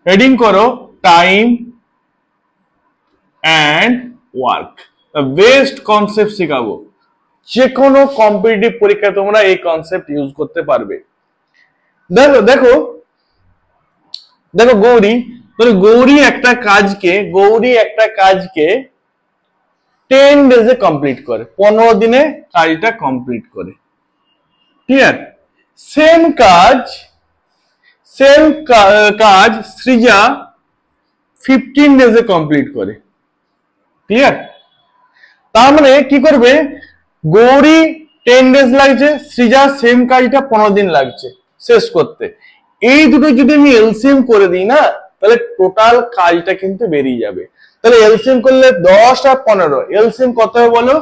Heading করো time and work. Best concept শেখাবো, যে কোনো কম্পিটিটিভ পরীক্ষায় তোমরা এই কনসেপ্ট ইউজ করতে পারবে। দেখো দেখো দেখো গৌরী একটা কাজকে 10 ডেজে কমপ্লিট করে, 15 দিনে কাজটা কমপ্লিট করে। ক্লিয়ার? সেম কাজ সৃজা 15 ডেজে কমপ্লিট করে। ক্লিয়ার? তার মানে কি করবে, গৌরী 10 ডেজ লাগছে, সৃজা সেম কাজটা 15 দিন লাগছে শেষ করতে। এই দুটো যদি আমি এলসিএম করে দিই না, তাহলে টোটাল কাজটা কিন্তু বেরিয়ে যাবে। তাহলে এলসিএম করলে 10 আর 15, এলসিএম কত হবে বলো?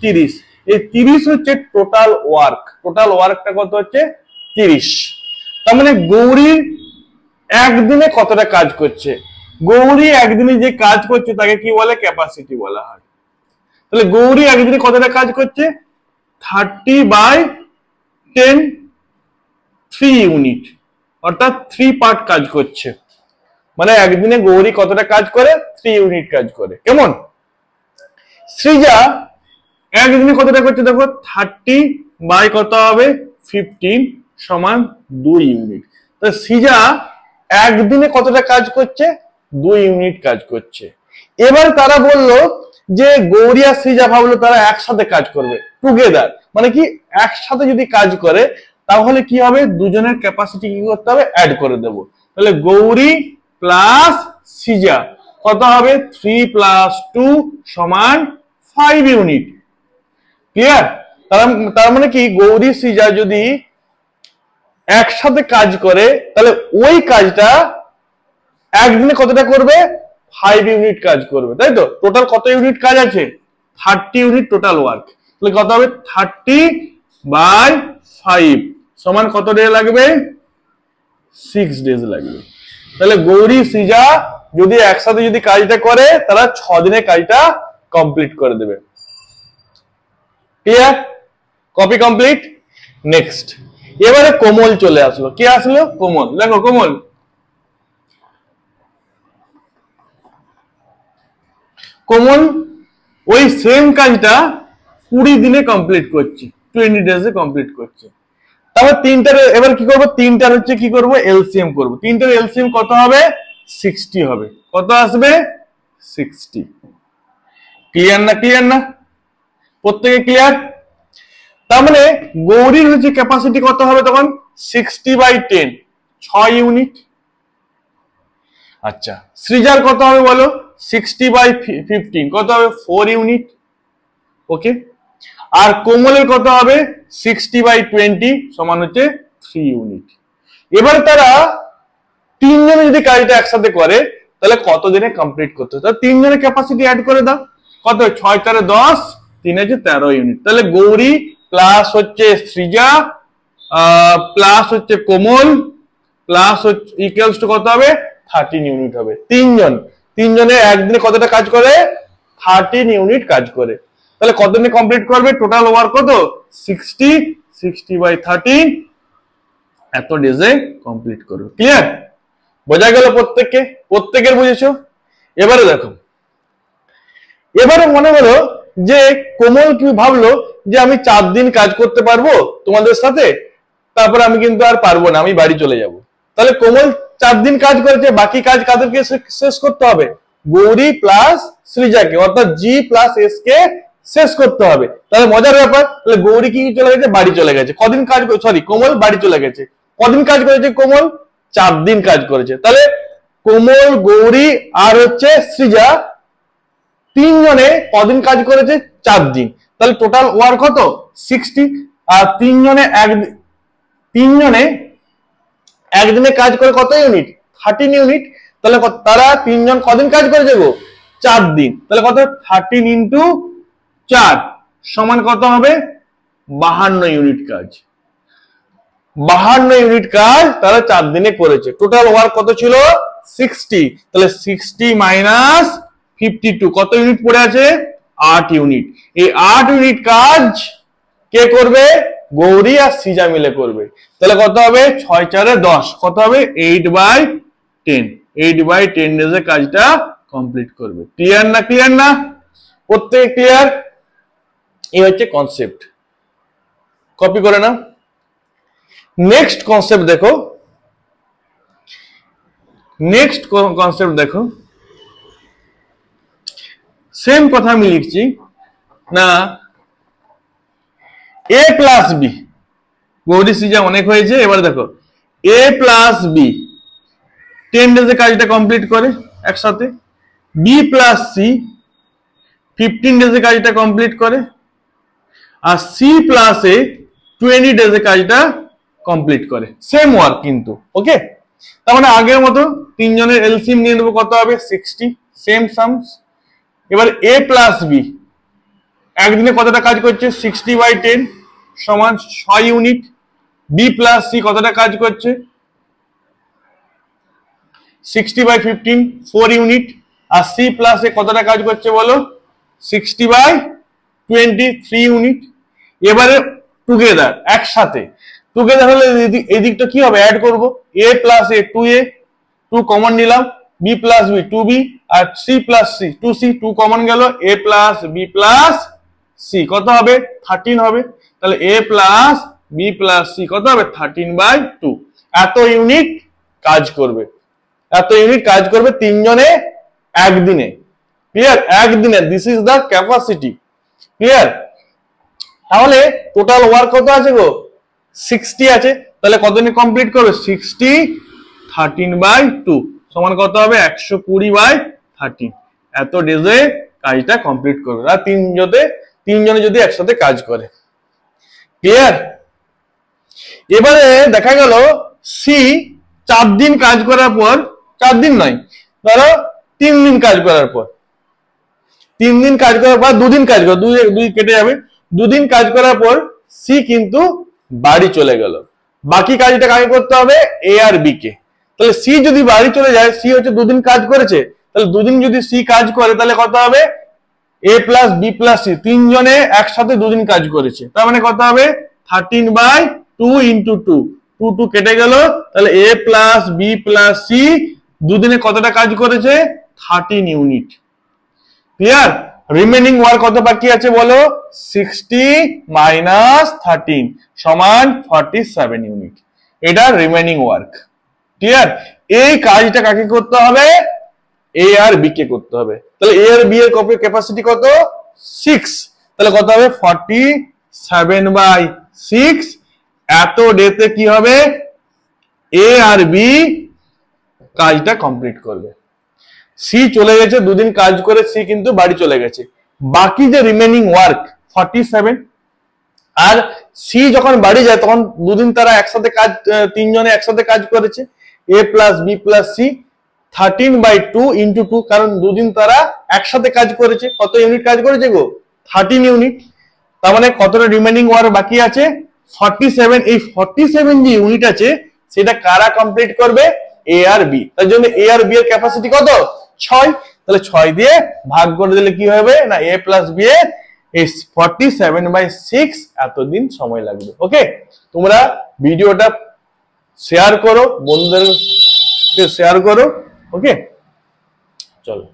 30। এই 30 হচ্ছে টোটাল ওয়ার্ক। টোটাল ওয়ার্কটা কত হচ্ছে? 30। তার মানে গৌরী একদিনে কতটা কাজ করছে? গৌরী একদিনে যে কাজ করছে তাকে কি বলে? ক্যাপাসিটি বলা হয়। তাহলে গৌরী একদিনে কতটা কাজ করছে? 30/10, 3 ইউনিট, অর্থাৎ 3 পার্ট কাজ করছে। মানে একদিনে গৌরী কতটা কাজ করে? 3 ইউনিট কাজ করে। কেমন? সৃজা একদিনে কতটা করছে দেখো, 30 কত হবে? 15 সমান 2 ইউনিট। তো সৃজা একদিনে কতটা কাজ করছে? 2 ইউনিট কাজ করছে। এবার তারা বলল যে গৌরী আর সৃজা ভাবলো তারা একসাথে কাজ করবে, টুগেদার। মানে কি, একসাথে যদি কাজ করে তাহলে কি হবে? দুজনের ক্যাপাসিটি কি করতে হবে? অ্যাড করে দেব। তাহলে গৌরী প্লাস সৃজা কত হবে? 3 + 2 সমান 5 ইউনিট। ক্লিয়ার? তার মানে কি, গৌরী সৃজা যদি একসাথে কাজ করে তাহলে ওই কাজটা একদিনে কতটা করবে? 5 ইউনিট কাজ করবে, তাই তো? টোটাল কত ইউনিট কাজ আছে? 30 ইউনিট টোটাল ওয়ার্ক। তাহলে কত হবে? 30/5 সমান কত ডে লাগবে? 6 ডেজ লাগবে। তাহলে গৌরী সৃজা যদি একসাথে যদি কাজটা করে তারা 6 দিনে কাজটা কমপ্লিট করে দেবে। ক্লিয়ার? Copy complete. নেক্সট, এবারে কোমল চলে আসলো। কে আসলো? কোমল। দেখো কোমল ওই সেম কাজটা 20 দিনে কমপ্লিট করছে, 20 ডেজে কমপ্লিট করছে। তারপর তিনটার এবার কি করবো? তিনটার হচ্ছে কি করবো? এলসিএম করবো। তিনটার এলসিএম কত হবে? 60 হবে। কত আসবে? 60। ক্লিয়ার না? ক্লিয়ার না? প্রত্যেকে ক্লিয়ার? তার মানে গৌরীর হচ্ছে ক্যাপাসিটি কত হবে তখন? 60/10, 6 ইউনিট। আচ্ছা, সৃজার কত হবে বলো? 60/15 কত হবে? 4 ইউনিট। ওকে। আর কোমলের কত হবে? 60/20 সমান হচ্ছে 3 ইউনিট। এবার তারা তিনজনে যদি কাজটা একসাথে করে তাহলে কত দিনে কমপ্লিট করতে হবে? তাহলে তিনজনের ক্যাপাসিটি অ্যাড করে দাও। কত? 6 × 10, 3 হচ্ছে 13 ইউনিট। তাহলে গৌরী প্লাস হচ্ছে সৃজা প্লাস হচ্ছে কোমল প্লাস হচ্ছে ইকুয়ালস টু কত হবে? 13 ইউনিট হবে। তিনজনে একদিনে কতটা কাজ করে? 13 ইউনিট কাজ করে। তাহলে কত দিনে কমপ্লিট করবে? টোটাল ওয়ার্ক কত? 60, 60/13 এত ডেজে কমপ্লিট করবে। ক্লিয়ার? বোঝা গেল প্রত্যেকের বুঝেছো? এবারে দেখো, এবারে মনে হলো যে কোমল কি ভাবলো যে আমি 4 দিন কাজ করতে পারবো তোমাদের সাথে, তারপরে আমি কিন্তু আর পারবো না, আমি বাড়ি চলে যাব। তাহলে কোমল 4 দিন কাজ করেছে, বাকি কাজ কাদেরকে শেষ করতে হবে? গৌরী প্লাস সৃজাকে, অর্থাৎ জি প্লাস এস কে শেষ করতে হবে। তাহলে মজার ব্যাপার, তাহলে গৌরী কি চলে গেছে? বাড়ি চলে গেছে। কদিন কাজ, সরি, কোমল বাড়ি চলে গেছে। কদিন কাজ করেছে কোমল? 4 দিন কাজ করেছে। তাহলে কোমল, গৌরী আর হচ্ছে সৃজা তিনজনে কদিন কাজ করেছে? 4 দিন। তাহলে টোটাল ওয়ার্ক কত? 60। আর তিনজনে একদিনে কাজ করে কত ইউনিট? 13 ইউনিট। তাহলে তারা তিনজন কদিন কাজ করেছে গো? 4 দিন। তাহলে কত? 13 × 4 সমান কত হবে? 52 ইউনিট কাজ। 52 ইউনিট কাজ তারা 4 দিনে করেছে। টোটাল ওয়ার্ক কত ছিল? 60। তাহলে 60 - 52 কত ইউনিট পড়ে আছে? 8 ইউনিট। এই 8 ইউনিট কাজ কে করবে? গৌরী আর সৃজা মিলে করবে। তাহলে কত হবে? 6 × 4 = 10। কত হবে? 8/10। 8/10 ডেজে কাজটা কমপ্লিট করবে। ক্লিয়ার না? ক্লিয়ার না? প্রত্যেকে ক্লিয়ার? এই হচ্ছে কনসেপ্ট, কপি করে নাও। নেক্সট কনসেপ্ট দেখো, নেক্সট কনসেপ্ট দেখো, সেম কথা আমি লিখছি না, a প্লাস বি, বৌদি সিজা অনেক হয়েছে, এবার দেখো a প্লাস বি 10 ডেজে কাজটা কমপ্লিট করে একসাথে, b প্লাস সি 15 ডেজে কাজটা কমপ্লিট করে, আর সি প্লাস এ 20 ডেজে কাজটা কমপ্লিট করে। সেম ওয়ার্ক কিন্তু, ওকে। তার মানে আগের মতো তিনজনের এলসিএম নিয়ে নেবো, কত হবে 60, সেম সামস। এবার এ প্লাস বি একদিনে কতটা কাজ করছে 60/10 সমান 6 ইউনিট। বি প্লাস সি কতটা কাজ করছে 60/15 4 ইউনিট। আর সি প্লাস এ কতটা কাজ করছে বলো 60/20 3 ইউনিট। এবারে টুগেদার, একসাথে টুগেদার হলে এই দিকটা কি হবে, অ্যাড করব। A plus A 2a, 2 common নিলাম, বি প্লাস বি 2b, আর C plus C 2c, 2 common গেল, A plus B plus C কত হবে 13 হবে। তাহলে A plus B plus C কত হবে 13/2। এত ইউনিট কাজ করবে, এত ইউনিট কাজ করবে তিনজনে একদিনে। ক্লিয়ার? একদিনে, this is the capacity. Clear? তাহলে টোটাল ওয়ার্ক কত আছে গো 60 আছে, তাহলে কতদিনে কমপ্লিট করবে 60 13/2 সমান কত হবে 120/13। এত ডেজে কাজটা কমপ্লিট করবে, আর তিনজনে যদি একসাথে কাজ করে। ক্লিয়ার? এবারে দেখা গেল সি 4 দিন কাজ করার পর, 4 দিন নয়, ধরো 3 দিন কাজ করার পর, 3 দিন কাজ করার পর 2 দিন কাজ করে, দুই কেটে যাবে, 2 দিন কাজ করার পর সি কিন্তু বাড়ি চলে গেল। বাকি কাজটা কাকে করতে হবে এ আর বি কে। তাহলে সি যদি বাড়ি চলে যায়, সি হচ্ছে 2 দিন কাজ করেছে, তাহলে 2 দিন যদি সি কাজ করে তাহলে কত হবে এ প্লাস বি প্লাস সি, তিনজনে একসাথে 2 দিন কাজ করেছে, তার মানে কত হবে 13/2 ইন্টু 2, 2 কেটে গেল, তাহলে A plus B plus C 2 দিনে কতটা কাজ করেছে 13 ইউনিট। ক্লিয়ার? রিমেনিং ওয়ার্ক কত বাকি আছে বলো 60 মাইনাস 13 সমান 47 ইউনিট। এটা রিমেনিং ওয়ার্ক। ক্লিয়ার? এই কাজটা কাকে করতে হবে এ আর বি কে করতে হবে। তাহলে এ আর বি এর ক্যাপাসিটি কত 6, তাহলে কত হবে 47/6। এত ডেতে কি হবে এ আর বি কাজটা কমপ্লিট করবে। সি চলে গেছে 2 দিন কাজ করে, সি কিন্তু বাড়ি চলে গেছে, বাকি যে রিমেনিং ওয়ার্ক 47। আর সি যখন বাড়ি যায় তখন 2 দিন তারা একসাথে কাজ, তিনজনে একসাথে কাজ করেছে, A plus B plus C 13/2 into 2, কারণ 2 দিন তারা একসাথে কাজ করেছে। কত ইউনিট কাজ করেছে গো 13 ইউনিট। তার মানে কতটা রিমেনিং ওয়ার্ক বাকি আছে 47। এই 47 যে ইউনিট আছে সেটা কারা কমপ্লিট করবে এ আর বি। তার জন্য এ আর বি এর ক্যাপাসিটি কত 6, তাহলে 6 দিয়ে ভাগ করে দিলে কি হবে না এ প্লাস বি এর 47/6 এতদিন সময় লাগবে। ওকে, তোমরা ভিডিওটা শেয়ার করো, বন্ধুদেরকে শেয়ার করো। ওকে, চলো।